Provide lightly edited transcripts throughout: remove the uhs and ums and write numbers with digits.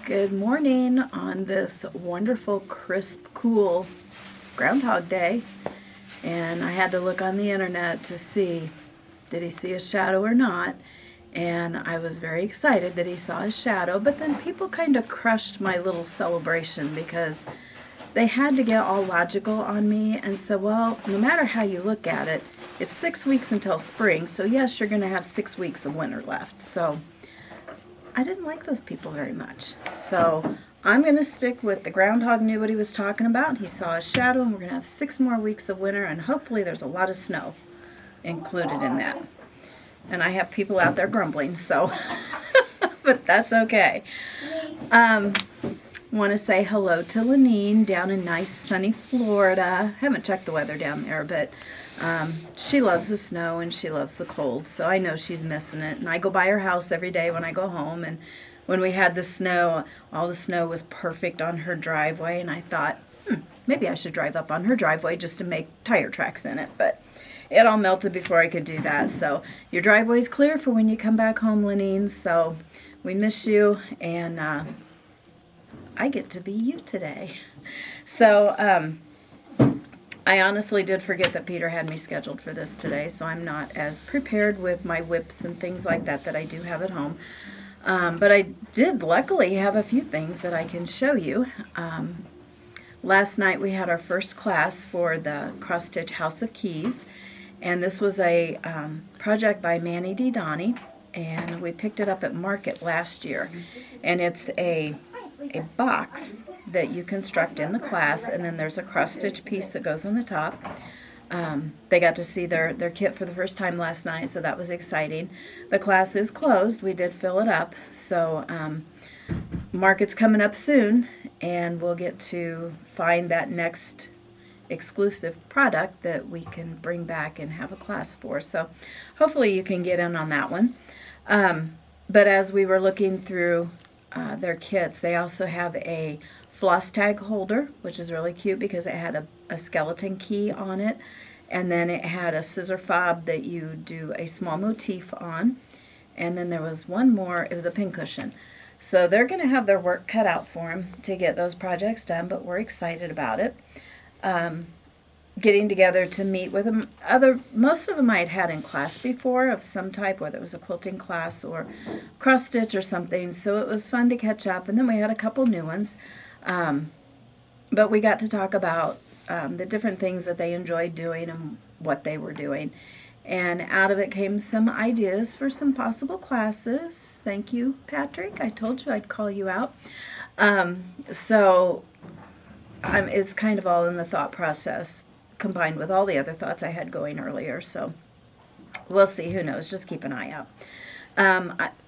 Good morning on this wonderful, crisp, cool Groundhog Day. And I had to look on the internet to see, did he see a shadow or not? And I was very excited that he saw a shadow, but then people kind of crushed my little celebration because they had to get all logical on me and said, well, no matter how you look at it, it's 6 weeks until spring, so yes, you're going to have 6 weeks of winter left. So I didn't like those people very much. So I'm going to stick with the groundhog knew what he was talking about. He saw a shadow, and we're going to have 6 more weeks of winter, and hopefully there's a lot of snow included in that. And I have people out there grumbling, so, but that's okay. Want to say hello to Lenine down in nice sunny Florida. Haven't checked the weather down there, but she loves the snow and she loves the cold, so I know she's missing it. And I go by her house every day when I go home, and when we had the snow, all the snow was perfect on her driveway, and I thought, maybe I should drive up on her driveway just to make tire tracks in it, but it all melted before I could do that. So your driveway's clear for when you come back home, Lenine, so we miss you, and I get to be you today. So I honestly did forget that Peter had me scheduled for this today, so I'm not as prepared with my whips and things like that that I do have at home. But I did luckily have a few things that I can show you. Last night we had our first class for the Cross Stitch House of Keys, and this was a project by Manny D. Donnie, and we picked it up at Market last year. And it's a box that you construct in the class, and then there's a cross stitch piece that goes on the top. They got to see their kit for the first time last night, so that was exciting. The class is closed. We did fill it up, so Market's coming up soon, and we'll get to find that next exclusive product that we can bring back and have a class for. So hopefully you can get in on that one. But as we were looking through their kits, they also have a floss tag holder, which is really cute because it had a skeleton key on it, and then it had a scissor fob that you do a small motif on, and then there was one more. It was a pincushion. So they're going to have their work cut out for them to get those projects done, but we're excited about it. Getting together to meet with them. Most of them I had in class before of some type, whether it was a quilting class or cross stitch or something, so it was fun to catch up. And then we had a couple new ones, but we got to talk about the different things that they enjoyed doing and what they were doing, and out of it came some ideas for some possible classes. Thank you, Patrick. I told you I'd call you out. So it's kind of all in the thought process, combined with all the other thoughts I had going earlier. So we'll see. Who knows? Just keep an eye out.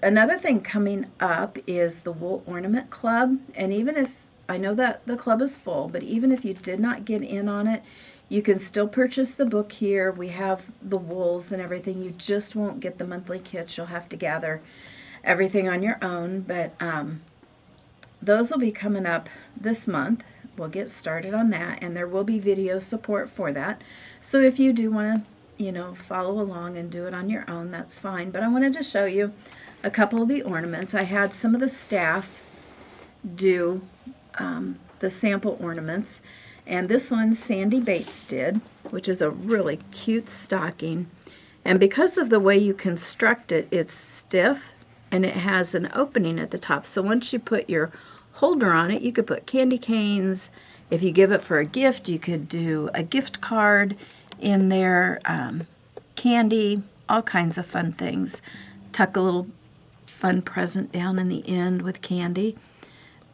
Another thing coming up is the Wool Ornament Club. And even if, I know that the club is full, but even if you did not get in on it, you can still purchase the book here. We have the wools and everything. You just won't get the monthly kits. You'll have to gather everything on your own. But those will be coming up this month. We'll get started on that, and there will be video support for that. So if you do want to, follow along and do it on your own, that's fine. But I wanted to show you a couple of the ornaments. I had some of the staff do the sample ornaments, and this one Sandy Bates did, which is a really cute stocking. And because of the way you construct it, it's stiff, and it has an opening at the top. So once you put your holder on it, you could put candy canes. If you give it for a gift, you could do a gift card in there, candy, all kinds of fun things. Tuck a little fun present down in the end with candy.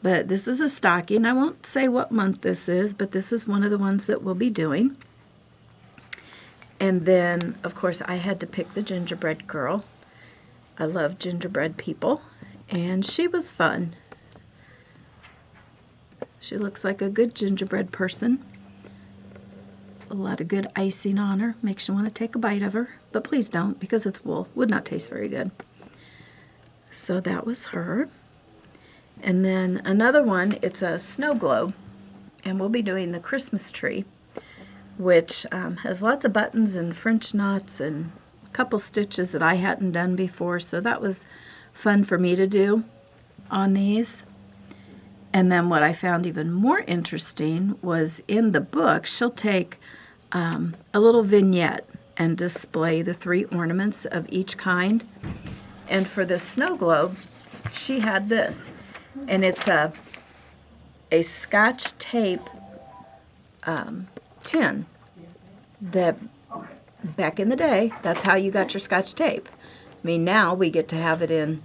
But this is a stocking. I won't say what month this is, but this is one of the ones that we'll be doing. And then, of course, I had to pick the gingerbread girl. I love gingerbread people, and she was fun. She looks like a good gingerbread person. A lot of good icing on her. Makes you want to take a bite of her. But please don't, because it's wool. Would not taste very good. So that was her. And then another one, it's a snow globe. And we'll be doing the Christmas tree, which has lots of buttons and French knots and a couple stitches that I hadn't done before. So that was fun for me to do on these. And then what I found even more interesting was in the book, she'll take a little vignette and display the 3 ornaments of each kind. And for the snow globe, she had this. And it's a Scotch tape tin that back in the day, that's how you got your Scotch tape. I mean, now we get to have it in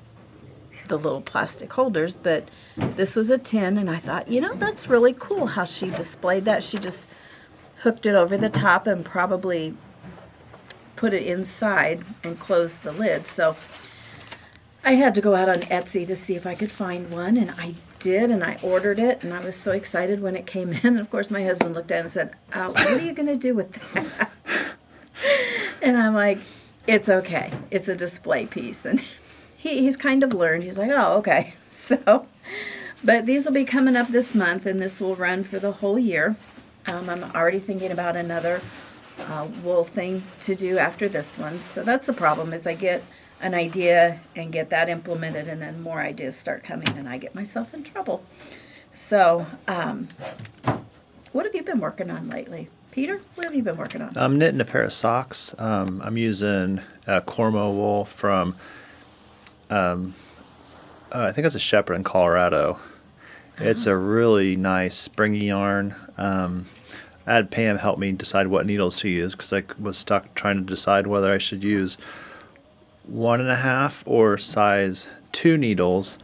the little plastic holders, but this was a tin, and I thought, that's really cool how she displayed that. She just hooked it over the top and probably put it inside and closed the lid. So I had to go out on Etsy to see if I could find one, and I did, and I ordered it, and I was so excited when it came in. And of course, my husband looked at it and said, what are you going to do with that? And I'm like, it's okay. It's a display piece. And he's kind of learned. He's like, oh, okay. So, but these will be coming up this month, and this will run for the whole year. I'm already thinking about another wool thing to do after this one. So that's the problem, is I get an idea and get that implemented, and then more ideas start coming, and I get myself in trouble. So, what have you been working on lately? Peter, what have you been working on? I'm knitting a pair of socks. I'm using Cormo wool from, I think it's a Shepherd in Colorado. It's a really nice springy yarn. I had Pam help me decide what needles to use because I was stuck trying to decide whether I should use 1.5 or size 2 needles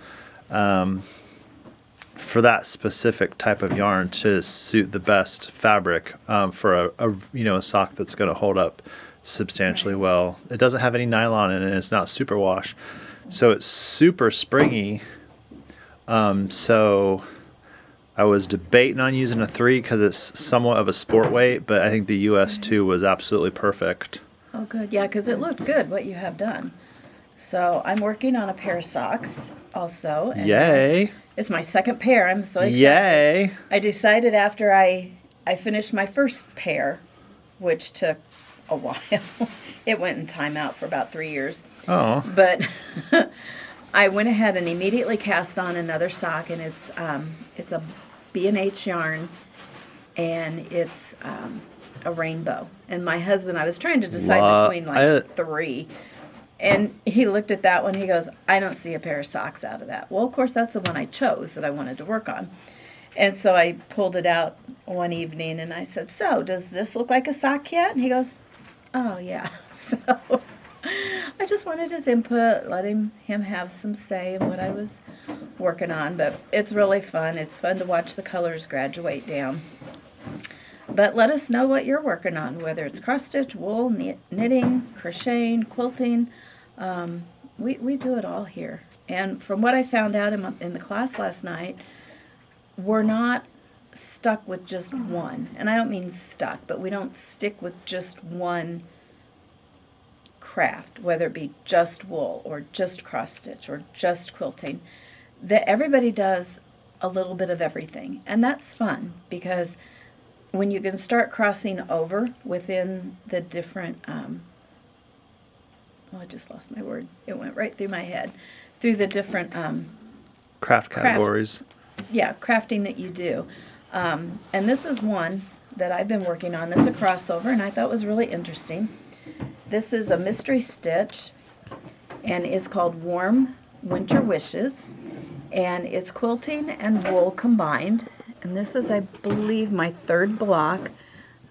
for that specific type of yarn to suit the best fabric for a sock that's going to hold up substantially well. It doesn't have any nylon in it. It's not superwash, so it's super springy. So I was debating on using a 3 because it's somewhat of a sport weight, but I think the US 2 was absolutely perfect. Oh, good. Yeah, because it looked good what you have done. So I'm working on a pair of socks also. And Yay! It's my second pair. I'm so excited. Yay! I decided after I finished my first pair, which took a while. It went in timeout for about 3 years. Oh. But I went ahead and immediately cast on another sock, and it's a B&H yarn, and it's a rainbow. And my husband, I was trying to decide between 3. And he looked at that one. He goes, I don't see a pair of socks out of that. Well, of course, that's the one I chose that I wanted to work on. And so I pulled it out one evening, and I said, so, does this look like a sock yet? And he goes, oh, yeah. So I just wanted his input, letting him have some say in what I was working on. But it's really fun. It's fun to watch the colors graduate down. But let us know what you're working on, whether it's cross-stitch, wool, knitting, crocheting, quilting. We do it all here. And from what I found out in the class last night, we're not stuck with just one. And I don't mean stuck, but we don't stick with just one craft, whether it be just wool or just cross-stitch or just quilting. Everybody does a little bit of everything. And that's fun because when you can start crossing over within the different, I just lost my word. It went right through my head. Through the different craft categories. Crafting that you do. And this is one that I've been working on that's a crossover, and I thought was really interesting. This is a mystery stitch, and it's called Warm Winter Wishes, and it's quilting and wool combined. And this is, I believe, my 3rd block.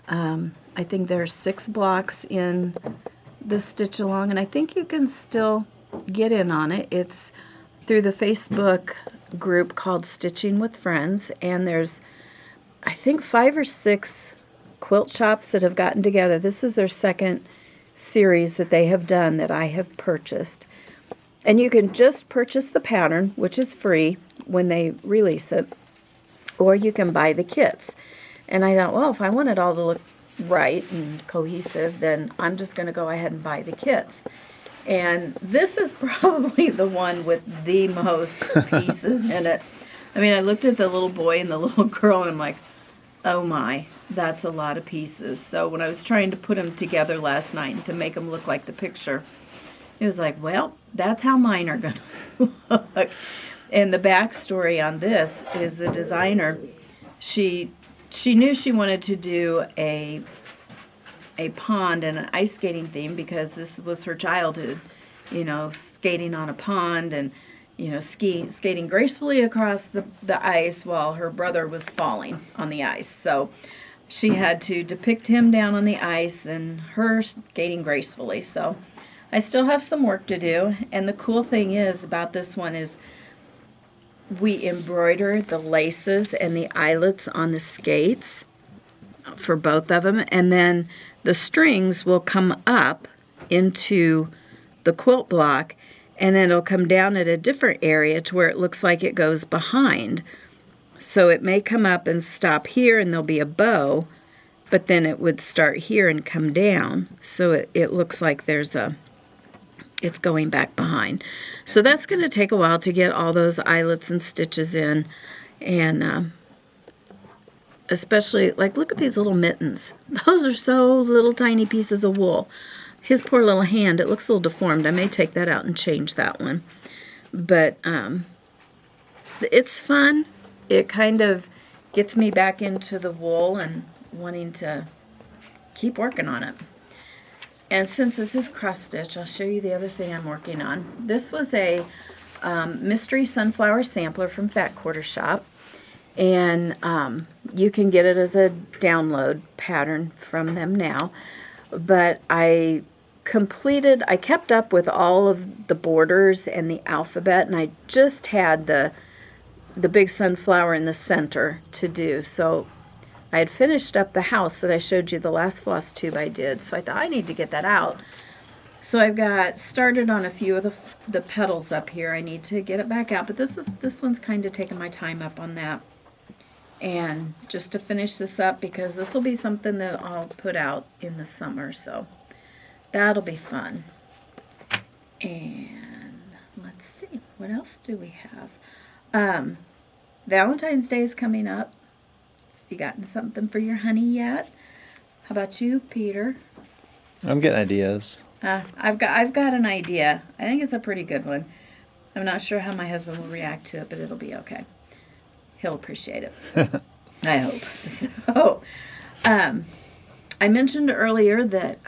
I think there's 6 blocks in the stitch along, and I think you can still get in on it. It's through the Facebook group called Stitching with Friends, and there's, I think, 5 or 6 quilt shops that have gotten together. This is their second series that they have done that I have purchased. And you can just purchase the pattern, which is free when they release it, or you can buy the kits. And I thought, well, if I want it all to look right and cohesive, then I'm just going to go ahead and buy the kits. And this is probably the one with the most pieces in it. I mean, I looked at the little boy and the little girl, and I'm like, oh my, that's a lot of pieces. So when I was trying to put them together last night and to make them look like the picture, it was like, well, that's how mine are going to look. And the backstory on this is the designer, she knew she wanted to do a pond and an ice skating theme because this was her childhood, skating on a pond and, skating gracefully across the ice while her brother was falling on the ice. So she had to depict him down on the ice and her skating gracefully. So I still have some work to do. And the cool thing is about this one is we embroider the laces and the eyelets on the skates for both of them, and then the strings will come up into the quilt block, and then it'll come down at a different area to where it looks like it goes behind. So it may come up and stop here, and there'll be a bow, but then it would start here and come down, so it looks like it's going back behind. So that's going to take a while to get all those eyelets and stitches in, and especially, look at these little mittens. Those are so little tiny pieces of wool. His poor little hand, it looks a little deformed. I may take that out and change that one. But it's fun. It kind of gets me back into the wool and wanting to keep working on it. And since this is cross stitch, I'll show you the other thing I'm working on. This was a mystery sunflower sampler from Fat Quarter Shop. And you can get it as a download pattern from them now. But I kept up with all of the borders and the alphabet, and I just had the big sunflower in the center to do. So I had finished up the house that I showed you the last floss tube I did, so I thought I need to get that out. So I've got started on a few of the petals up here. I need to get it back out, but this one's kind of taking my time up on that. And just to finish this up, because this will be something that I'll put out in the summer, so that'll be fun. And let's see, what else do we have? Valentine's Day is coming up. So have you gotten something for your honey yet? How about you, Peter? I'm getting ideas. I've got an idea. I think it's a pretty good one. I'm not sure how my husband will react to it, but it'll be okay. He'll appreciate it. I hope. So, I mentioned earlier that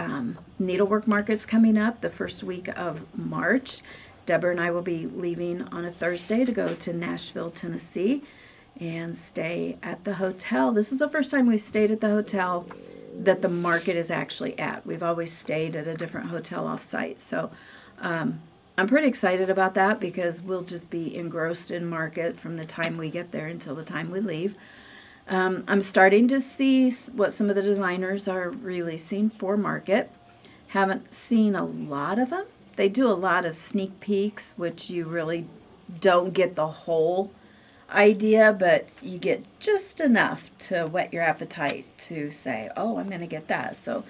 Needlework Market's coming up the first week of March. Deborah and I will be leaving on a Thursday to go to Nashville, Tennessee, and stay at the hotel. This is the first time we've stayed at the hotel that the market is actually at. We've always stayed at a different hotel off-site. So, I'm pretty excited about that because we'll just be engrossed in market from the time we get there until the time we leave. I'm starting to see what some of the designers are releasing for market. Haven't seen a lot of them. They do a lot of sneak peeks, which you really don't get the whole idea, but you get just enough to whet your appetite to say, oh, I'm going to get that. So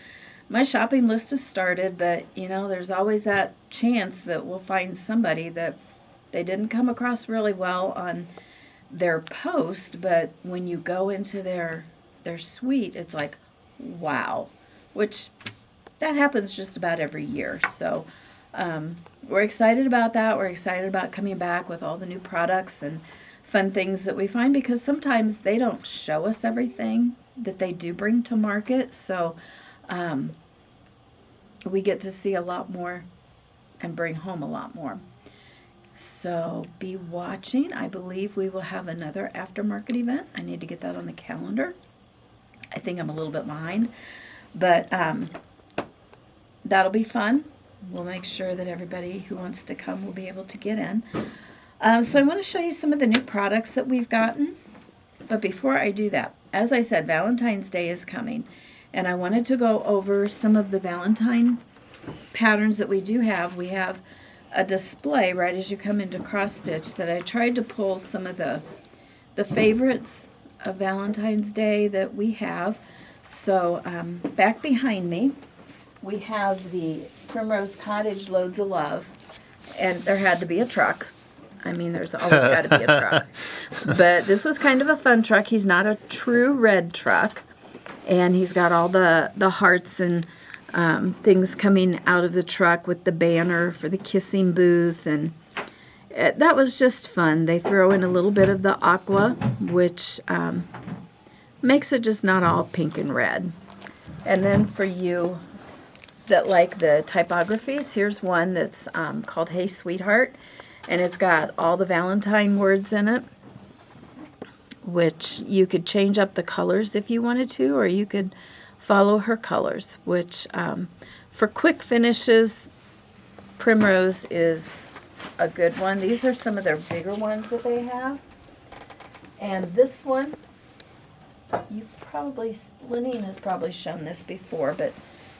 my shopping list has started, but there's always that chance that we'll find somebody that they didn't come across really well on their post, but when you go into their suite, it's like, wow, which that happens just about every year. So we're excited about that. We're excited about coming back with all the new products and fun things that we find, because sometimes they don't show us everything that they do bring to market. So we get to see a lot more and bring home a lot more. So be watching. I believe we will have another aftermarket event. I need to get that on the calendar. I think I'm a little bit behind, but that'll be fun. We'll make sure that everybody who wants to come will be able to get in. So I want to show you some of the new products that we've gotten. But before I do that, as I said, Valentine's Day is coming. And I wanted to go over some of the Valentine patterns that we do have. We have a display right as you come into cross stitch that I tried to pull some of the favorites of Valentine's Day that we have. So back behind me, we have the Primrose Cottage Loads of Love. And there had to be a truck. I mean, there's always got to be a truck. But this was kind of a fun truck. He's not a true red truck. And he's got all the hearts and things coming out of the truck with the banner for the kissing booth. And that was just fun. They throw in a little bit of the aqua, which makes it just not all pink and red. And then for you that like the typographies, here's one that's called Hey Sweetheart, and it's got all the Valentine words in it, which you could change up the colors if you wanted to, or you could follow her colors, which for quick finishes, Primrose is a good one. These are some of their bigger ones that they have. And this one, Lenine has probably shown this before, but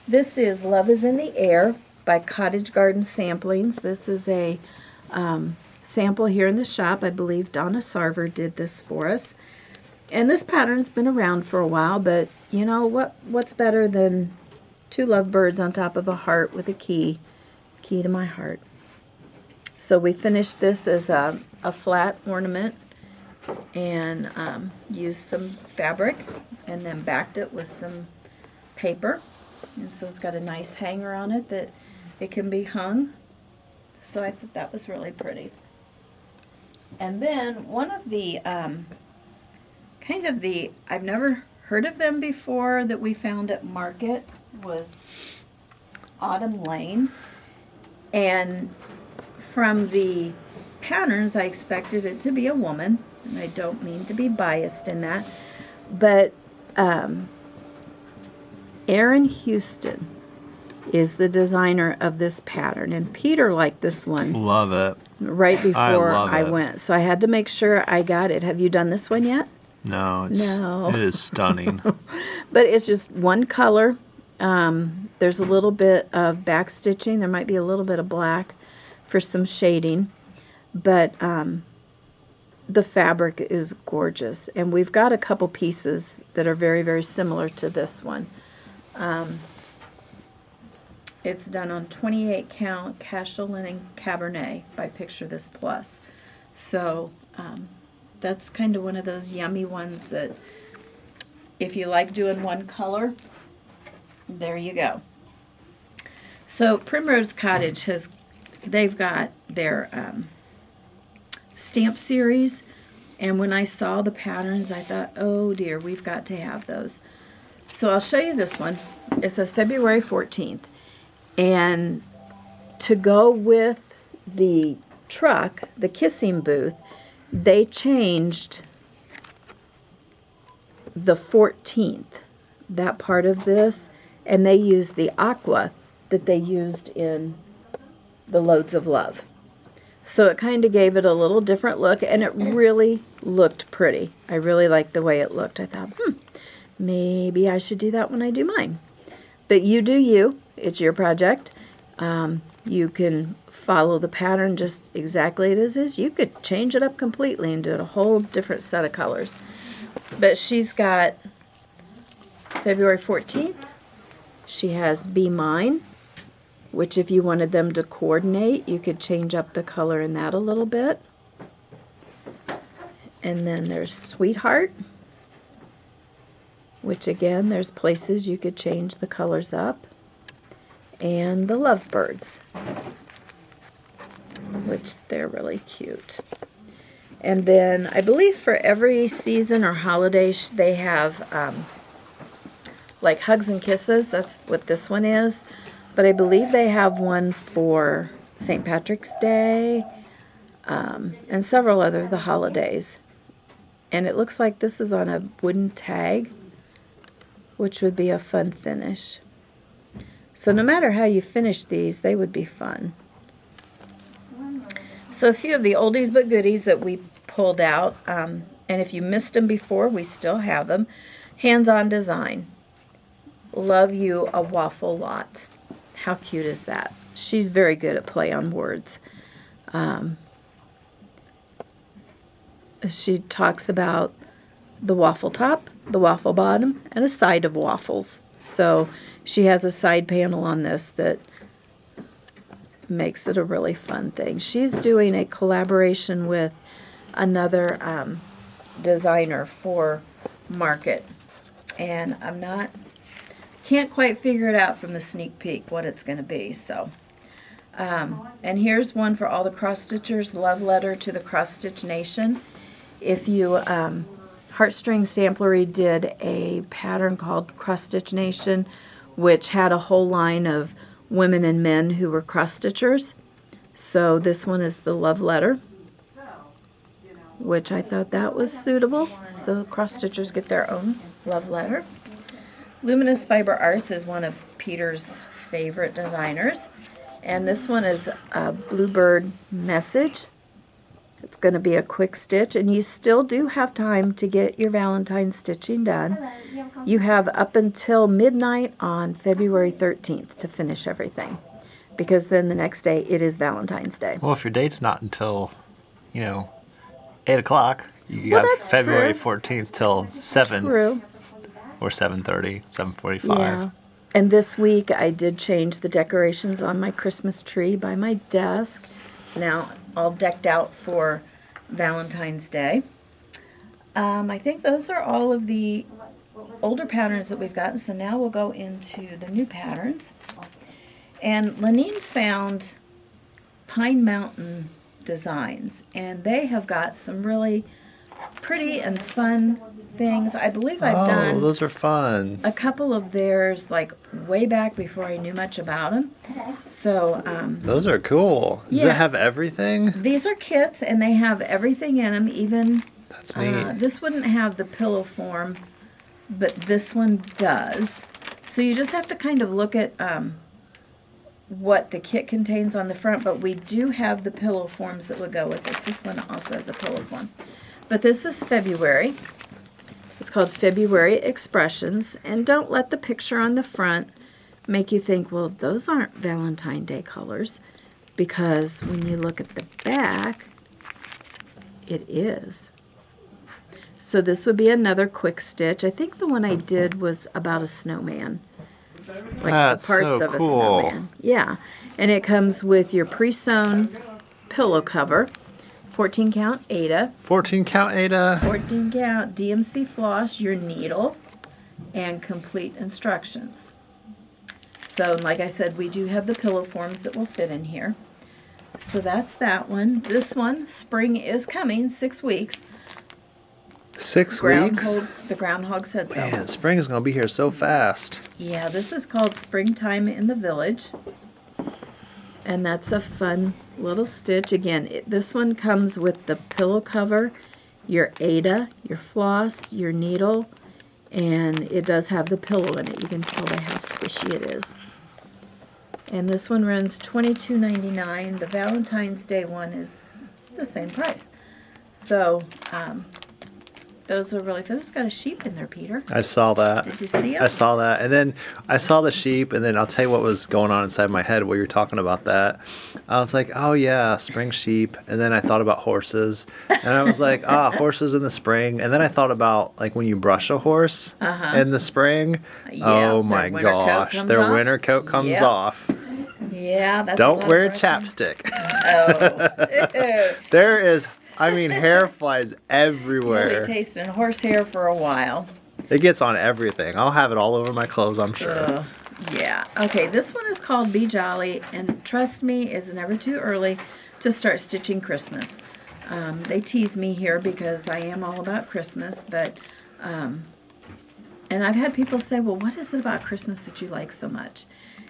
this is Love is in the Air by Cottage Garden Samplings. This is a sample here in the shop. I believe Donna Sarver did this for us. And this pattern's been around for a while, but you know what's better than two lovebirds on top of a heart with a key to my heart. So we finished this as a flat ornament and used some fabric and then backed it with some paper. And so it's got a nice hanger on it that it can be hung. So I thought that was really pretty. And then one of the I've never heard of them before that we found at Market was Autumn Lane. And from the patterns, I expected it to be a woman, and I don't mean to be biased in that, but Erin Houston is the designer of this pattern, and Peter liked this one. Love it. Right before I it. went, so I had to make sure I got it. Have you done this one yet? No, it is stunning. But it's just one color. There's a little bit of back stitching. There might be a little bit of black for some shading, but the fabric is gorgeous. And we've got a couple pieces that are very, very similar to this one. It's done on 28 count casual linen Cabernet by Picture This Plus. So that's kind of one of those yummy ones that if you like doing one color, there you go. So Primrose Cottage they've got their stamp series, and when I saw the patterns I thought, oh dear, we've got to have those. So I'll show you this one. It says February 14th, and to go with the truck, the kissing booth, they changed the 14th, that part of this, and they used the aqua that they used in the Loads of Love. So it kind of gave it a little different look, and it really looked pretty. I really liked the way it looked. I thought, maybe I should do that when I do mine. But you do you. It's your project. You can follow the pattern just exactly as it is. You could change it up completely and do it a whole different set of colors. But she's got February 14th. She has Be Mine, which if you wanted them to coordinate, you could change up the color in that a little bit. And then there's Sweetheart, which again, there's places you could change the colors up. And the Lovebirds, which they're really cute. And then I believe for every season or holiday they have like Hugs and Kisses. That's what this one is. But I believe they have one for St. Patrick's Day and several other of the holidays. And it looks like this is on a wooden tag, which would be a fun finish. So no matter how you finish these, they would be fun. So a few of the oldies but goodies that we pulled out, and if you missed them before, we still have them. Hands-on Design. Love You a Waffle Lot. How cute is that? She's very good at play on words. She talks about the waffle top, the waffle bottom, and a side of waffles. So she has a side panel on this that makes it a really fun thing. She's doing a collaboration with another designer for Market, and can't quite figure it out from the sneak peek what it's going to be. So And here's one for all the cross stitchers, love letter to the cross stitch nation. If you, Heartstring Samplery did a pattern called Cross Stitch Nation, which had a whole line of women and men who were cross stitchers. So this one is the love letter, which I thought that was suitable. So cross stitchers get their own love letter. Luminous Fiber Arts is one of Peter's favorite designers. And this one is a Bluebird Message. It's going to be a quick stitch, and you still do have time to get your Valentine stitching done. You have up until midnight on February 13th to finish everything, because then the next day it is Valentine's Day. Well, if your date's not until, 8 o'clock, you Well, got that's February true. 14th till 7 True. or 7:30, 7:45. Yeah. And this week I did change the decorations on my Christmas tree by my desk. It's now all decked out for Valentine's Day. I think those are all of the older patterns that we've gotten, so now we'll go into the new patterns. And Lenine found Pine Mountain Designs, and they have got some really pretty and fun things. I believe I've done those are fun. a couple of theirs like way back before I knew much about them. So Those are cool. Does Yeah. it have everything? these are kits, and they have everything in them. Even That's neat. this wouldn't have the pillow form, but this one does. So you just have to kind of look at what the kit contains on the front, but we do have the pillow forms that would go with this. This one also has a pillow form. But this is February. It's called February Expressions, and don't let the picture on the front make you think, well, those aren't Valentine Day colors, because when you look at the back, it is. So this would be another quick stitch. I think the one I did was about a snowman. Like That's the parts so of a cool. snowman. Yeah. And it comes with your pre-sewn pillow cover, 14 count Ada, 14 count Ada. 14 count DMC floss, your needle, and complete instructions. So like I said, we do have the pillow forms that will fit in here. So that's that one. This one, spring is coming, 6 weeks. 6 weeks? The Groundhog said so. Man, spring is going to be here so fast. Yeah, this is called Springtime in the Village. And that's a fun little stitch. Again, this one comes with the pillow cover, your Ada, your floss, your needle, and it does have the pillow in it. You can tell by how squishy it is. And this one runs $22.99. The Valentine's Day one is the same price. So, those are really fun. It's got a sheep in there, Peter. I saw that. Did you see it? I saw that. And then I saw the sheep, and then I'll tell you what was going on inside my head while you were talking about that. I was like, oh yeah, spring sheep. And then I thought about horses. And I was like, horses in the spring. And then I thought about like when you brush a horse in the spring. Yeah, Oh their my winter coat gosh. comes Their off. winter coat comes Yep. off. Yeah, that's Don't a lot wear of brushing. chapstick. Oh. There is, hair flies You'll everywhere. be tasting horsehair for a while. It gets on everything. I'll have it all over my clothes, I'm sure. Ugh. Yeah. Okay, this one is called Be Jolly, and trust me, it's never too early to start stitching Christmas. They tease me here because I am all about Christmas, but, and I've had people say, well, what is it about Christmas that you like so much?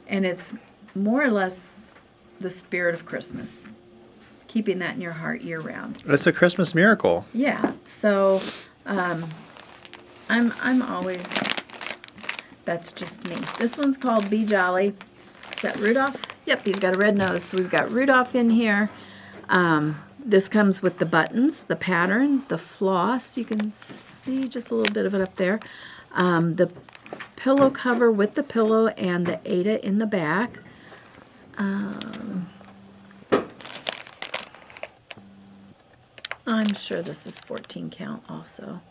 And it's more or less the spirit of Christmas, keeping that in your heart year round. It's a Christmas miracle. Yeah, so I'm always, that's just me. This one's called Be Jolly. Is that Rudolph? Yep, he's got a red nose. So we've got Rudolph in here. This comes with the buttons, the pattern, the floss. You can see just a little bit of it up there. The pillow cover with the pillow and the Ada in the back. I'm sure this is 14 count also.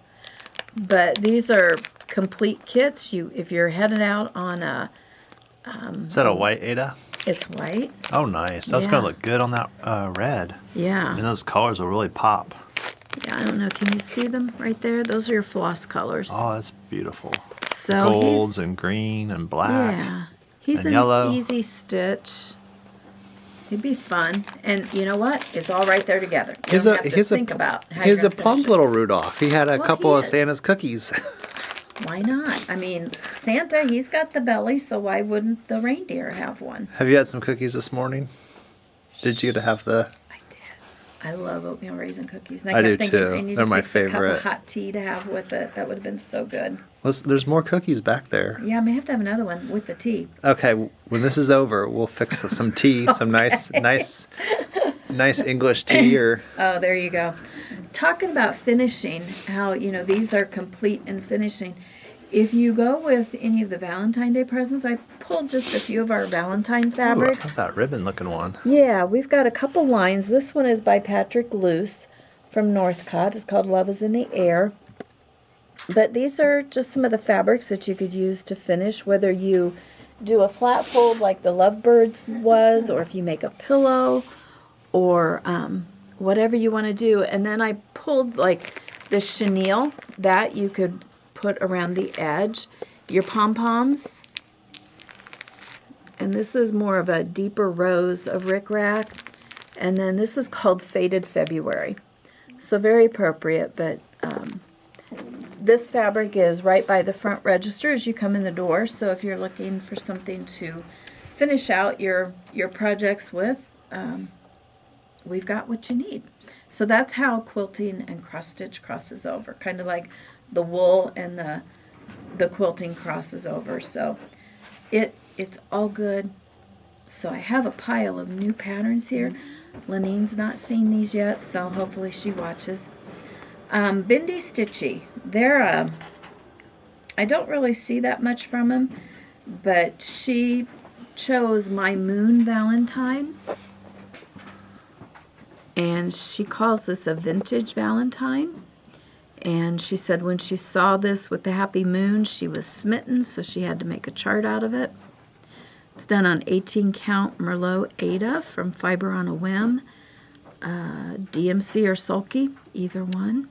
But these are complete kits. If you're headed out on a, Is that a white Ada? it's white. Oh, nice. That's Yeah. going to look good on that red. Yeah. And those colors will really pop. Yeah, I don't know. Can you see them right there? Those are your floss colors. Oh, that's beautiful. So Golds and green and black. yeah, he's and an yellow. easy stitch. It'd be fun. And you know what? It's all right there together. You He's don't a have to he's think a about how he's you're a gonna plump finish it. little Rudolph. He had a Well, couple he of is. Santa's cookies. Why not? I mean, Santa, he's got the belly, so why wouldn't the reindeer have one? Have you had some cookies this morning? Did you get to have the? I did. I love oatmeal raisin cookies. And I kept do thinking, too. I need They're to my fix a cup favorite. of hot tea to have with it. That would have been so good. There's more cookies back there. Yeah, I may have to have another one with the tea. Okay, when this is over, we'll fix some tea, some nice English tea, or Oh, there you go. Talking about finishing, how, these are complete in finishing. If you go with any of the Valentine Day presents, I pulled just a few of our Valentine ooh, fabrics. I love that ribbon-looking one. Yeah, we've got a couple lines. This one is by Patrick Luce from Northcott. It's called Love is in the Air. But these are just some of the fabrics that you could use to finish, whether you do a flat fold like the Lovebirds was, or if you make a pillow, or whatever you want to do. And then I pulled like the chenille that you could put around the edge, your pom-poms, and this is more of a deeper rose of rickrack, and then this is called Faded February. So very appropriate, but this fabric is right by the front register as you come in the door, so if you're looking for something to finish out your projects with, we've got what you need. So that's how quilting and cross stitch crosses over, kind of like the wool and the quilting crosses over. So it's all good. So I have a pile of new patterns here. Lanine's not seen these yet, so hopefully she watches. Bindi Stitchy, they're I don't really see that much from them, but she chose My Moon Valentine, and she calls this a vintage Valentine. And she said when she saw this with the happy moon, she was smitten, so she had to make a chart out of it. It's done on 18 count Merlot Ada from Fiber on a Whim, DMC or Sulky, either one.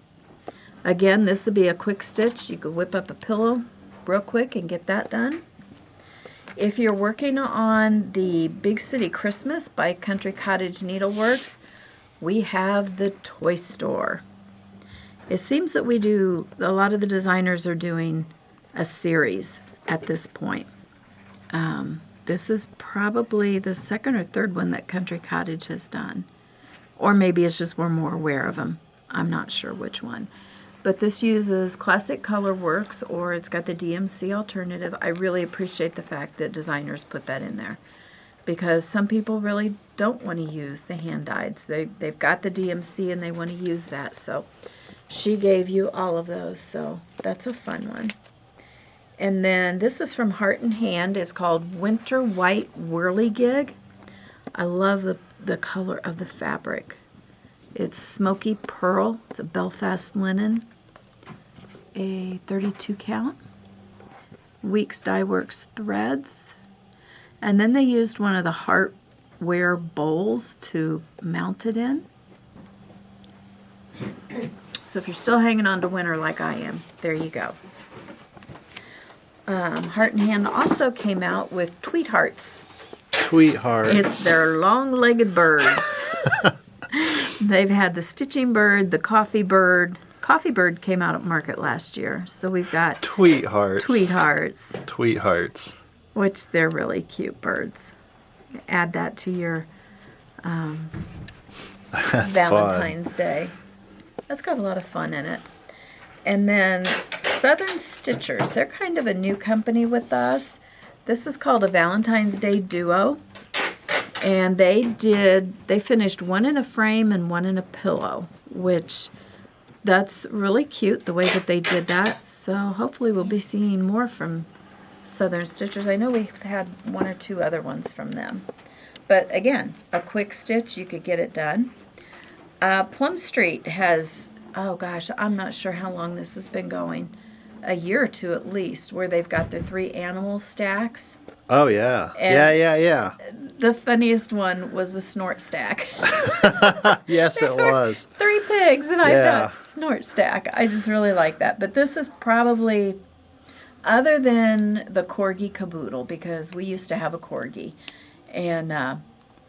Again, this would be a quick stitch. You could whip up a pillow real quick and get that done. If you're working on the Big City Christmas by Country Cottage Needleworks, we have the toy store. It seems that a lot of the designers are doing a series at this point. This is probably the second or third one that Country Cottage has done. Or maybe it's just we're more aware of them. I'm not sure which one. But this uses Classic Color Works, or it's got the DMC alternative. I really appreciate the fact that designers put that in there, because some people really don't want to use the hand-dyeds. They've got the DMC and they want to use that. So she gave you all of those, so that's a fun one. And then this is from Heart and Hand. It's called Winter White Whirligig. I love the color of the fabric. It's smoky pearl. It's a Belfast linen, a 32 count. Weeks Dye Works threads. And then they used one of the heartware bowls to mount it in. So if you're still hanging on to winter like I am, there you go. Heart and Hand also came out with Tweet Hearts. Tweet hearts. It's their long-legged birds. They've had the stitching bird, the coffee bird. Coffee bird came out at market last year, so we've got Tweet hearts. Tweet Hearts, Tweet hearts. which they're really cute birds. Add that to your That's Valentine's Day. That's got a lot of fun in it. And then Southern Stitchers, they're kind of a new company with us. This is called a Valentine's Day Duo. And they finished one in a frame and one in a pillow, which that's really cute the way that they did that. So hopefully we'll be seeing more from Southern Stitchers. I know we've had one or two other ones from them. But again, a quick stitch, you could get it done. Plum Street has, oh gosh, I'm not sure how long this has been going. A year or two at least, where they've got the 3 animal stacks. Oh, yeah. And Yeah. The funniest one was a snort stack. Yes, it was. 3 pigs, and I Yeah. thought, snort stack. I just really like that. But this is probably, other than the Corgi Caboodle, because we used to have a Corgi, and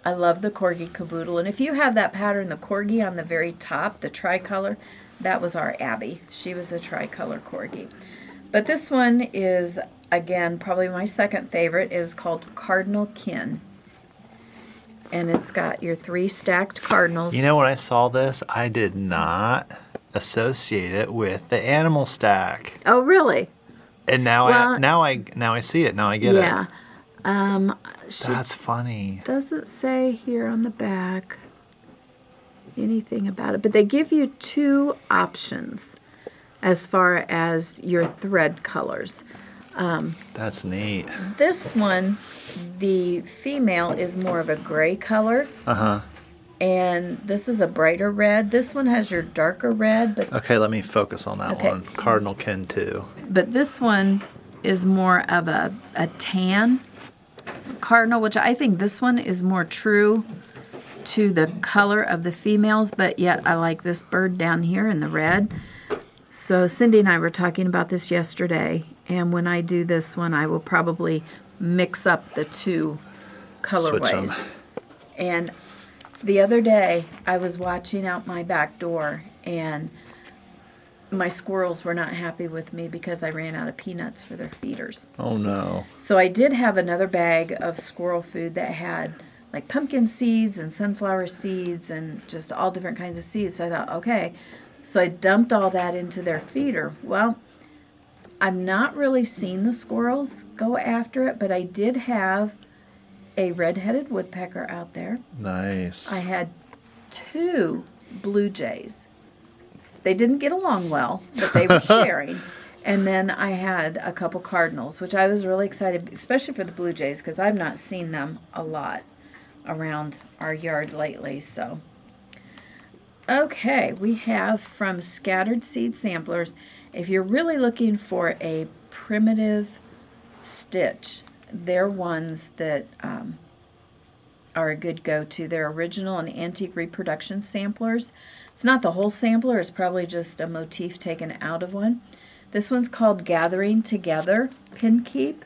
I love the Corgi Caboodle. And if you have that pattern, the Corgi on the very top, the tricolor, that was our Abby. She was a tricolor Corgi. But this one is, again, probably my second favorite. It is called Cardinal Kin. And it's got your 3 stacked cardinals. You know, when I saw this, I did not associate it with the animal stack. Oh, really? And now I see it. Now I get it. Yeah. That's funny. Doesn't say here on the back anything about it, but they give you 2 options as far as your thread colors. That's neat. This one, the female is more of a gray color. Uh-huh. And this is a brighter red. This one has your darker red, but Okay, let me focus on that one. Cardinal Kin 2. but this one is more of a tan cardinal, which I think this one is more true to the color of the females, but yet I like this bird down here in the red. So Cindy and I were talking about this yesterday, and when I do this one, I will probably mix up the 2 colorways. Switch 'em. And the other day, I was watching out my back door, and my squirrels were not happy with me because I ran out of peanuts for their feeders. Oh, no. So I did have another bag of squirrel food that had like pumpkin seeds and sunflower seeds and just all different kinds of seeds. So I thought, okay. So I dumped all that into their feeder. Well, I've not really seen the squirrels go after it, but I did have a red-headed woodpecker out there. Nice. I had 2 blue jays. They didn't get along well, but they were sharing. And then I had a couple cardinals, which I was really excited, especially for the blue jays, because I've not seen them a lot around our yard lately. So, okay, we have from Scattered Seed Samplers. If you're really looking for a primitive stitch, they're ones that are a good go-to. They're original and antique reproduction samplers. It's not the whole sampler. It's probably just a motif taken out of one. This one's called Gathering Together Pin Keep.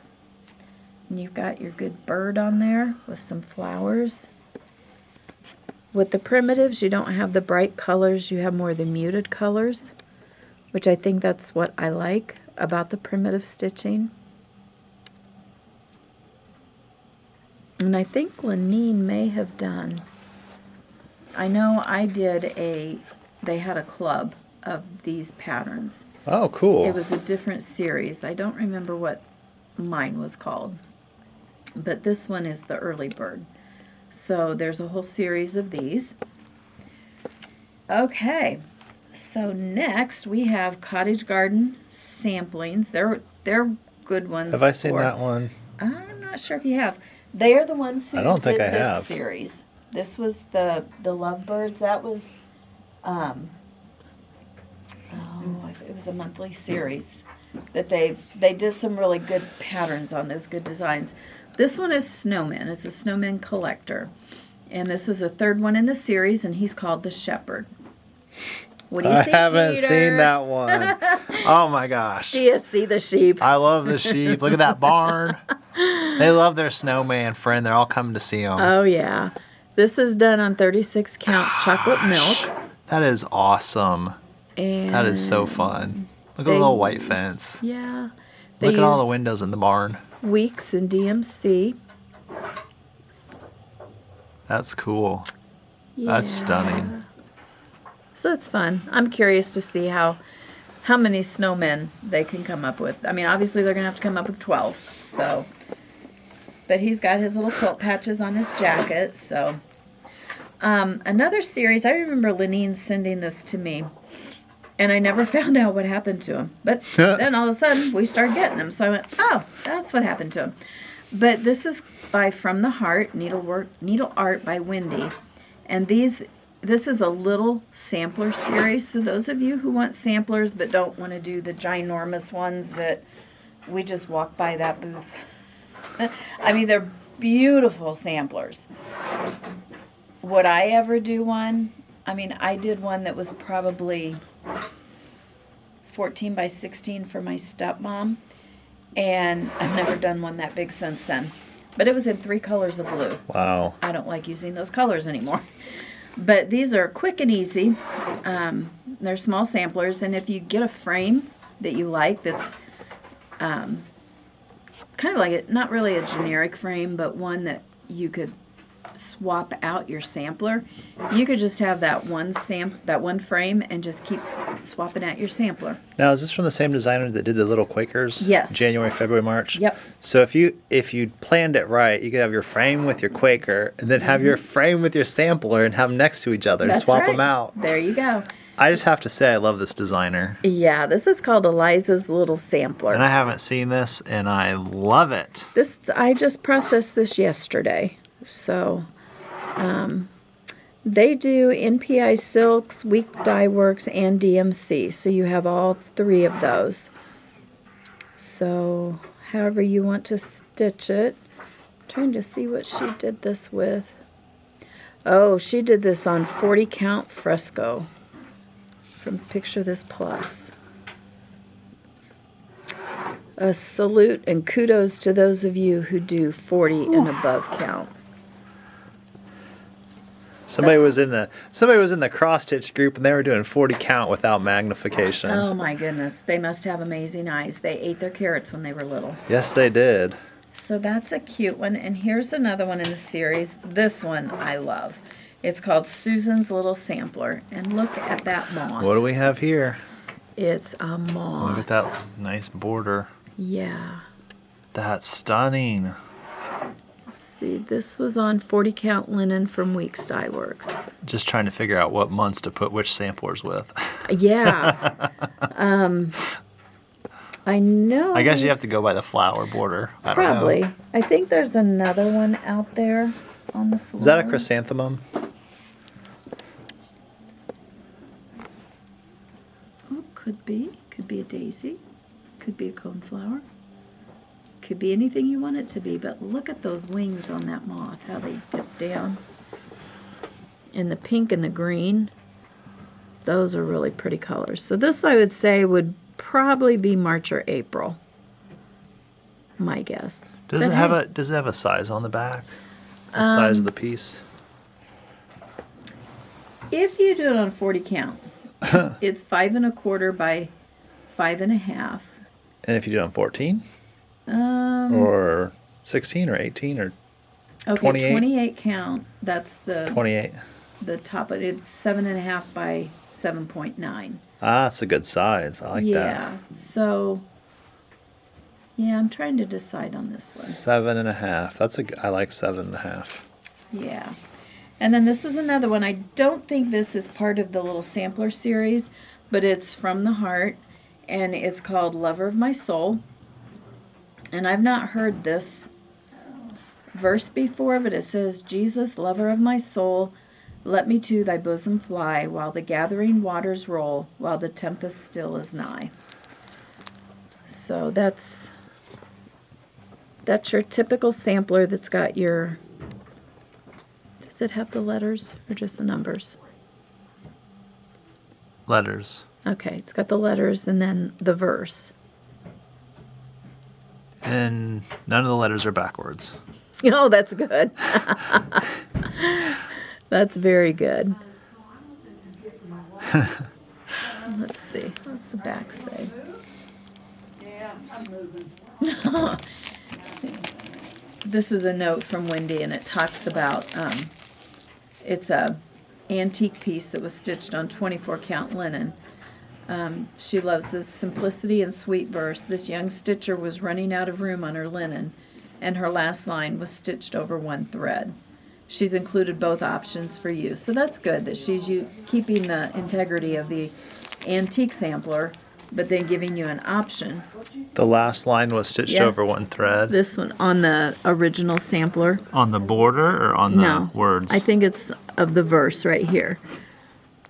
And you've got your good bird on there with some flowers. With the primitives, you don't have the bright colors. You have more of the muted colors, which I think that's what I like about the primitive stitching. And I think Lenine may have done, I know I did they had a club of these patterns. Oh, cool. It was a different series. I don't remember what mine was called. But this one is the early bird. So there's a whole series of these. Okay. So next we have Cottage Garden samplings. They're good ones. Have I seen that one? I'm not sure if you have. They are the ones who I don't think did I this have. series. This was the Lovebirds. That was it was a monthly series that they did some really good patterns on those good designs. This one is Snowman. It's a Snowman collector. And this is a 3rd one in the series, and he's called the Shepherd. What do you see, I haven't Peter? seen that one. Oh my gosh. Do you see the sheep? I love the sheep. Look at that barn. They love their snowman friend. They're all coming to see him. Oh, yeah. This is done on 36 count chocolate milk. That is awesome. And That is so fun. Look at the little white fence. Yeah. Look at all the windows in the barn. Weeks in DMC. That's cool. Yeah. That's stunning. So it's fun. I'm curious to see how many snowmen they can come up with. I mean, obviously they're going to have to come up with 12. So, but he's got his little quilt patches on his jacket. So, another series. I remember Lenine sending this to me, and I never found out what happened to him. But then all of a sudden we started getting them. So I went, oh, that's what happened to him. But this is by From the Heart, Needle Art by Wendy, and this is a little sampler series. So those of you who want samplers but don't want to do the ginormous ones that we just walk by that booth. I mean, they're beautiful samplers. Would I ever do one? I mean, I did one that was probably 14 by 16 for my stepmom, and I've never done one that big since then. But it was in 3 colors of blue. Wow. I don't like using those colors anymore. But these are quick and easy. They're small samplers, and if you get a frame that you like that's kind of like not really a generic frame, but one that you could swap out your sampler, you could just have that one frame and just keep swapping out your sampler. Now, is this from the same designer that did the little Quakers? Yes. January, February, March? Yep. So if you planned it right, you could have your frame with your Quaker and then have your frame with your sampler and have them next to each other and That's swap right. them out. There you go. I just have to say I love this designer. Yeah, this is called Eliza's Little Sampler. And I haven't seen this, and I love it. I just processed this yesterday. So, they do NPI Silks, Week Dye Works, and DMC. So you have all 3 of those. So, however you want to stitch it. I'm trying to see what she did this with. Oh, she did this on 40 count fresco from Picture This Plus. A salute and kudos to those of you who do 40 and above count. Somebody was in the cross stitch group and they were doing 40 count without magnification. Oh my goodness, they must have amazing eyes. They ate their carrots when they were little. Yes, they did. So that's a cute one. And here's another one in the series. This one I love. It's called Susan's Little Sampler. And look at that moth. What do we have here? It's a moth. Look at that nice border. Yeah. That's stunning. See, this was on 40 count linen from Weeks Dye Works. Just trying to figure out what months to put which samplers with. Yeah. I know. I guess you have to go by the flower border. I don't Probably. know. I think there's another one out there on the floor. Is that a chrysanthemum? Oh, could be. Could be a daisy. Could be a coneflower. Could be anything you want it to be, but look at those wings on that moth, how they dip down. And the pink and the green, those are really pretty colors. So this, I would say, would probably be March or April, my guess. Does it have a size on the back? The size of the piece? If you do it on 40 count, it's 5 1/4 by 5 1/2. And if you do it on 14? Or 16 or 18 or okay, 28? 28 count. That's the 28. The top of it. It's 7 1/2 by 7.9. Ah, it's a good size. I like that. Yeah. So, yeah, I'm trying to decide on this one. 7 1/2. I like 7 1/2. Yeah. And then this is another one. I don't think this is part of the little sampler series, but it's from the heart, and it's called Lover of My Soul. And I've not heard this verse before, but it says, Jesus, lover of my soul, let me to thy bosom fly, while the gathering waters roll, while the tempest still is nigh. So that's your typical sampler that's got your, does it have the letters or just the numbers? Letters. Okay, it's got the letters and then the verse. And none of the letters are backwards. Oh, that's good. That's very good. Let's see. What's the back say? This is a note from Wendy, and it talks about it's a antique piece that was stitched on 24 count linen. She loves the simplicity and sweet verse. This young stitcher was running out of room on her linen, and her last line was stitched over one thread. She's included both options for you. So that's good that she's keeping the integrity of the antique sampler, but then giving you an option. The last line was stitched over one thread. This one on the original sampler. On the border or on the words? I think it's of the verse right here.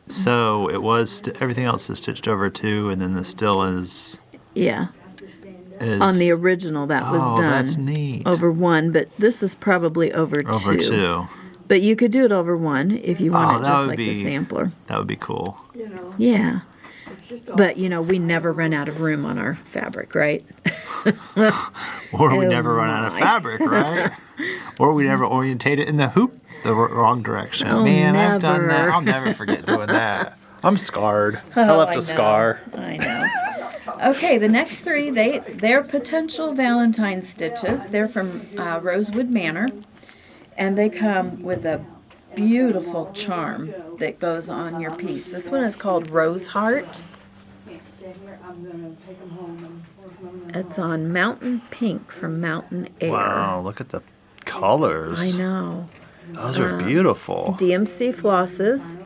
So it was, everything else is stitched over two, and then the still is... Yeah. On the original, that was done. Oh, that's neat. Over one, but this is probably over two. Over two. But you could do it over one if you want it just like the sampler. That would be cool. Yeah. But, you know, we never run out of room on our fabric, right? Or we Oh never run out of my. fabric, right? Or we never orientate it in the hoop the wrong direction. Oh, Man, I've done that. never. I'll never forget doing that. I'm scarred. I Oh, left I a know. scar. I know. Okay, the next three, they're potential Valentine stitches. They're from Rosewood Manor, and they come with a beautiful charm that goes on your piece. This one is called Rose Heart. It's on Mountain Pink from Mountain Air. Wow, look at the colors. I know. Those are beautiful. DMC flosses.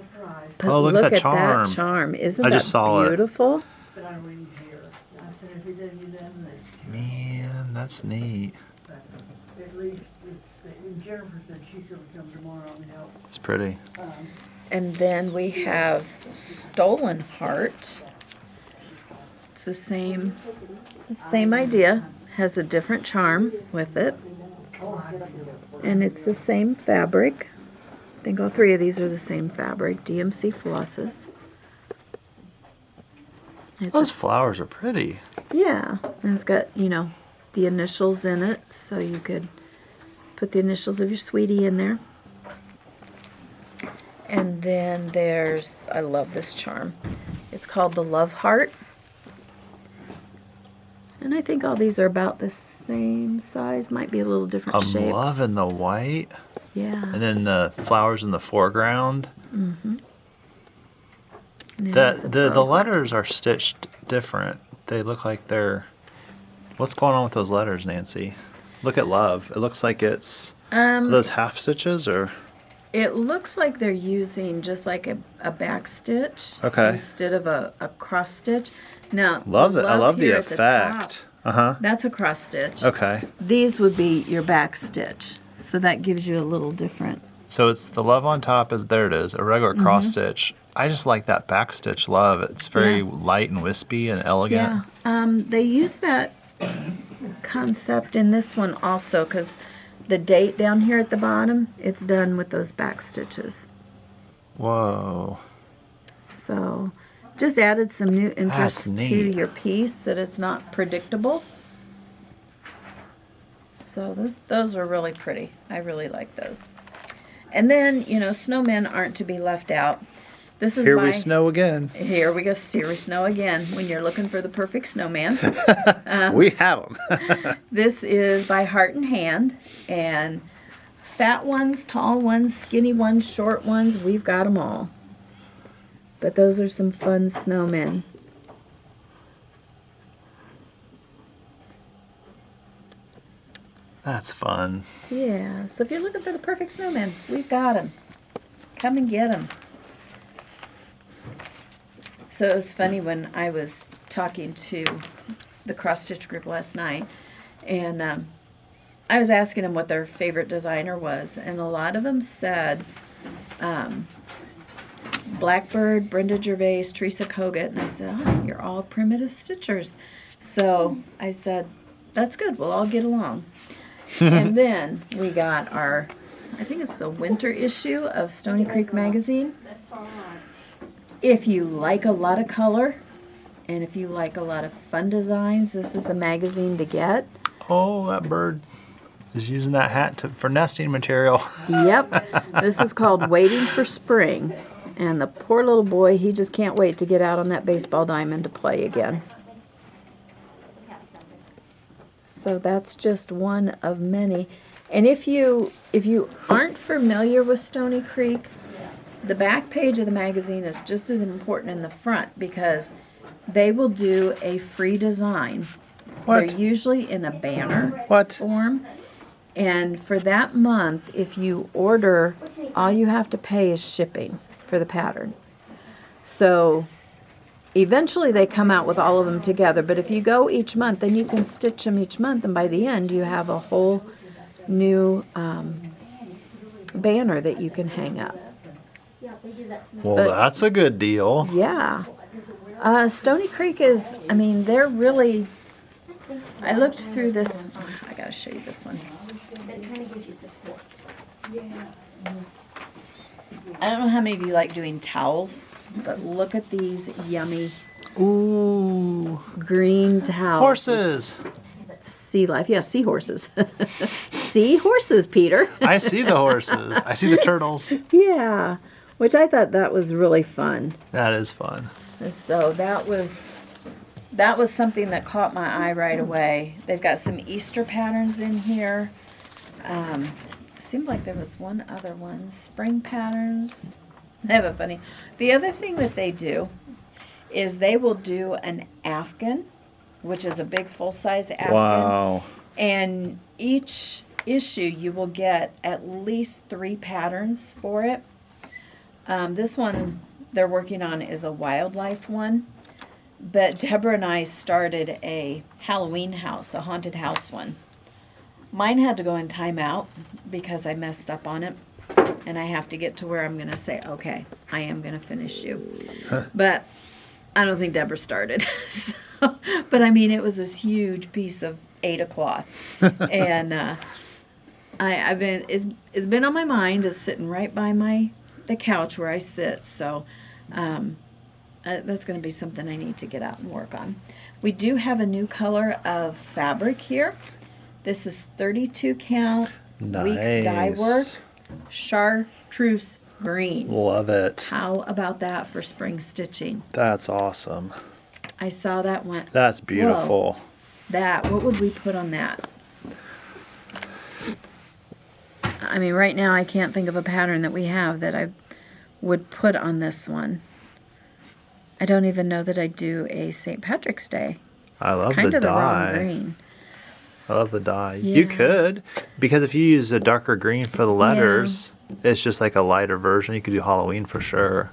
But Oh, look at that charm. That charm. Isn't I just that saw it. beautiful? Man, that's neat. It's pretty. And then we have Stolen Heart. It's the same idea. Has a different charm with it. And it's the same fabric. I think all three of these are the same fabric. DMC flosses. Those flowers are pretty. Yeah, and it's got, you know, the initials in it, so you could put the initials of your sweetie in there. And then there's, I love this charm. It's called the Love Heart. And I think all these are about the same size, might be a little different I'm shape. loving the white. Yeah. And then the flowers in the foreground. Mm-hmm. The letters are stitched different. They look like they're... What's going on with those letters, Nancy? Look at love. It looks like it's... Are those half stitches or... It looks like they're using just like a back stitch instead of a cross stitch. Now, Love it. I love the here at effect. top, that's a cross stitch. Okay. These would be your back stitch. So that gives you a little different. So it's the love on top is there it is, a regular cross stitch. I just like that back stitch love. It's very light and wispy and elegant. Yeah. They use that concept in this one also because the date down here at the bottom, it's done with those back stitches. Whoa. So just added some new interest That's neat. to your piece that it's not predictable. So those are really pretty. I really like those. And then, you know, snowmen aren't to be left out. This is Here we snow again. Here we go. Here we snow again. When you're looking for the perfect snowman. We have them. This is by Heart and Hand. And fat ones, tall ones, skinny ones, short ones, we've got them all. But those are some fun snowmen. That's fun. Yeah, so if you're looking for the perfect snowman, we've got them. Come and get them. So it was funny when I was talking to the cross-stitch group last night, and I was asking them what their favorite designer was, and a lot of them said Blackbird, Brenda Gervais, Teresa Kogut, and I said, oh, you're all primitive stitchers. So I said, that's good, we'll all get along. And then we got our, I think it's the winter issue of Stoney Creek magazine. If you like a lot of color, and if you like a lot of fun designs, this is the magazine to get. Oh, that bird is using that hat for nesting material. Yep, this is called Waiting for Spring. And the poor little boy, he just can't wait to get out on that baseball diamond to play again. So that's just one of many. And if you aren't familiar with Stoney Creek, the back page of the magazine is just as important in the front because they will do a free design. What? They're usually in a banner What? form. And for that month, if you order, all you have to pay is shipping for the pattern. So eventually they come out with all of them together, but if you go each month, then you can stitch them each month, and by the end you have a whole new banner that you can hang up. Well, that's a good deal. Yeah. Stoney Creek is, I mean, they're really, I looked through this, I gotta show you this one. I don't know how many of you like doing towels, but look at these yummy Ooh. green towel. Horses. Sea life. Yeah, seahorses. Seahorses, Peter. I see the horses. I see the turtles. Yeah, which I thought that was really fun. That is fun. So that was something that caught my eye right away. They've got some Easter patterns in here. It seemed like there was one other one. Spring patterns. They have a funny. The other thing that they do is they will do an Afghan, which is a big full-size Afghan. Wow. And each issue you will get at least 3 patterns for it. This one they're working on is a wildlife one. But Deborah and I started a Halloween house, a haunted house one. Mine had to go in timeout because I messed up on it. And I have to get to where I'm going to say, okay, I am going to finish you. But I don't think Deborah started. But I mean, it was this huge piece of Ada cloth. And it's been on my mind. It's sitting right by the couch where I sit. So that's going to be something I need to get out and work on. We do have a new color of fabric here. This is 32 count Weeks dye work, chartreuse green. Love it. How about that for spring stitching? That's awesome. I saw that one. That's beautiful. Whoa. That, what would we put on that? I mean, right now I can't think of a pattern that we have that I would put on this one. I don't even know that I do a St. Patrick's Day. I love kind the of the wrong dye. green. I love the dye. Yeah. You could, because if you use a darker green for the letters, it's just like a lighter version. You could do Halloween for sure.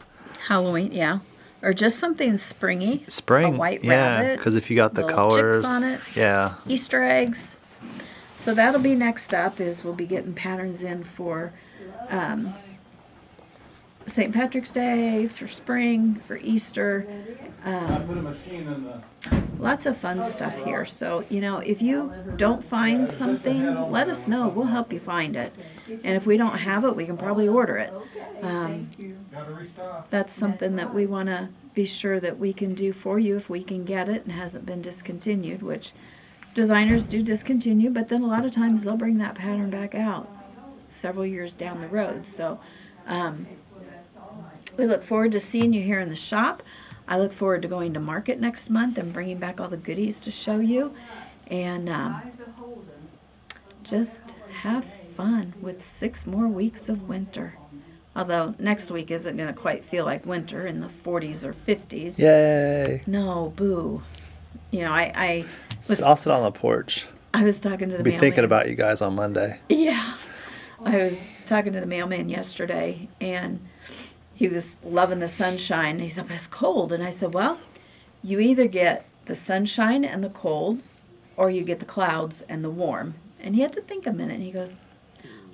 Halloween, yeah. Or just something springy. Spring. A white yeah, rabbit. because if you got the little colors. chicks on it. Yeah. Easter eggs. So that'll be next up is we'll be getting patterns in for St. Patrick's Day, for spring, for Easter. Lots of fun stuff here. So, you know, if you don't find something, let us know. We'll help you find it. And if we don't have it, we can probably order it. That's something that we want to be sure that we can do for you if we can get it and hasn't been discontinued, which designers do discontinue, but then a lot of times they'll bring that pattern back out several years down the road. So we look forward to seeing you here in the shop. I look forward to going to market next month and bringing back all the goodies to show you. And just have fun with 6 more weeks of winter. Although next week isn't going to quite feel like winter in the 40s or 50s. Yay. No, boo. You know, I'll sit on the porch. I was talking to the Be mailman. thinking about you guys on Monday. Yeah. I was talking to the mailman yesterday, and he was loving the sunshine. He said, but it's cold. And I said, well, you either get the sunshine and the cold, or you get the clouds and the warm. And he had to think a minute, and he goes,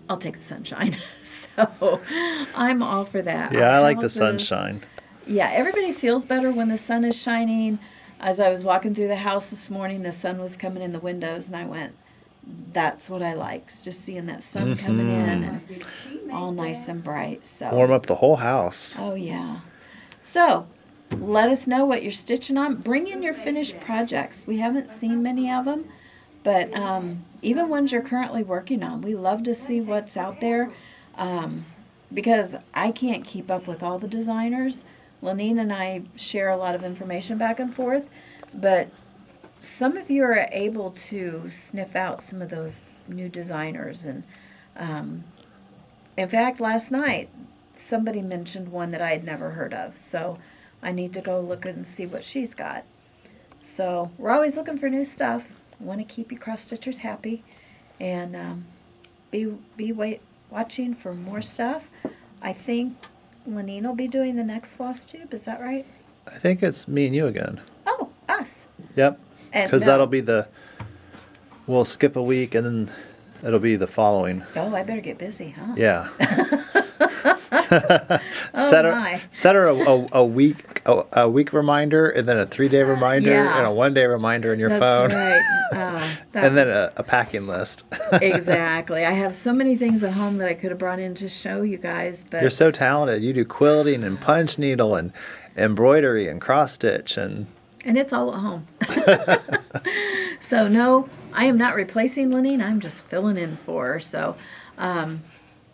I'll take the sunshine. So I'm all for that. Yeah, I like the Houses- sunshine. Yeah, everybody feels better when the sun is shining. As I was walking through the house this morning, the sun was coming in the windows, and I went, that's what I like, just seeing that sun coming in and all nice and bright. So Warm up the whole house. oh, yeah. So let us know what you're stitching on. Bring in your finished projects. We haven't seen many of them, but even ones you're currently working on. We love to see what's out there because I can't keep up with all the designers. Lenine and I share a lot of information back and forth, but some of you are able to sniff out some of those new designers. And in fact, last night, somebody mentioned one that I had never heard of. So I need to go look and see what she's got. So we're always looking for new stuff. I want to keep you cross-stitchers happy. And watching for more stuff. I think Lenine will be doing the next Flosstube. Is that right? I think it's me and you again. Oh, us. Yep. And Because no. that'll be we'll skip a week and then it'll be the following. Oh, I better get busy, huh? Yeah. Oh, set her a week reminder and then a 3-day reminder Yeah. and a 1-day reminder in your That's phone. right. And then a packing list. Exactly. I have so many things at home that I could have brought in to show you guys, but You're so talented. You do quilting and punch needle and embroidery and cross stitch and And it's all at home. So no, I am not replacing Lenine. I'm just filling in for her. So,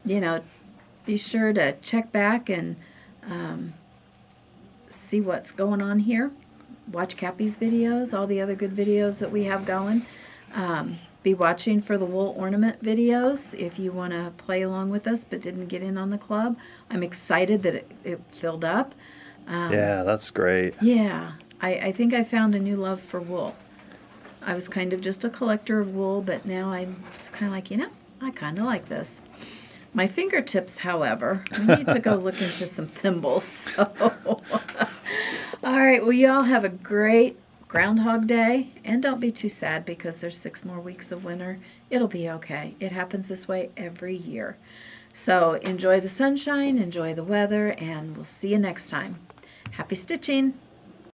you know, be sure to check back and see what's going on here. Watch Cappy's videos, all the other good videos that we have going. Be watching for the wool ornament videos if you want to play along with us but didn't get in on the club. I'm excited that it filled up. Yeah, that's great. Yeah, I think I found a new love for wool. I was kind of just a collector of wool, but now it's kind of like, you know, I kind of like this. My fingertips, however, we need to go look into some thimbles. So. All right, well, you all have a great Groundhog Day, and don't be too sad because there's 6 more weeks of winter. It'll be okay. It happens this way every year. So enjoy the sunshine, enjoy the weather, and we'll see you next time. Happy stitching!